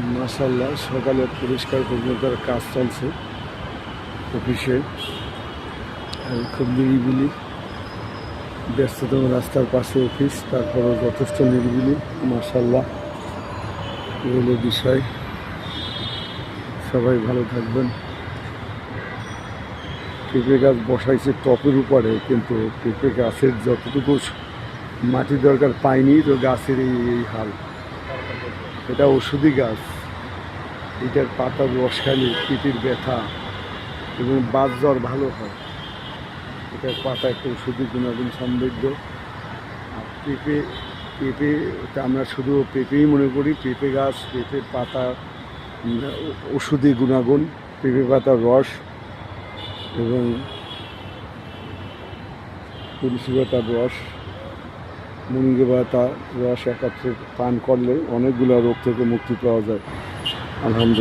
মাশাআল্লাহ সকালে পরিষ্কার পরিচ্ছন্নতার কাজ চলছে অফিসে। আর খুব নিরিবিলি, ব্যস্ততম রাস্তার পাশে অফিস, তারপরেও যথেষ্ট নিরিবিলি। মাশাআল্লাহ, এই হলো বিষয়। সবাই ভালো থাকবেন। পেঁপে গাছ বসাইছে টপের উপরে, কিন্তু পেঁপে গাছের যতটুকু মাটি দরকার পাইনি, তো গাছের এই হাল। এটা ওষুধি গাছ, এটার পাতার রস খাইলে পিঠের ব্যথা এবং বাত জ্বর ভালো হয়। এটার পাতা একটা ওষুধি গুণাগুণ সমৃদ্ধ। আর পেঁপে আমরা শুধু পেঁপেই মনে করি। পেঁপে গাছ, পেঁপের পাতা ওষুধি গুণাগুণ, পেঁপে পাতার রস এবং তুলসী পাতার রস, মুনগা পাতার রস একত্রে পান করলে অনেকগুলো রোগ থেকে মুক্তি পাওয়া যায়। আলহামদুলিল্লাহ।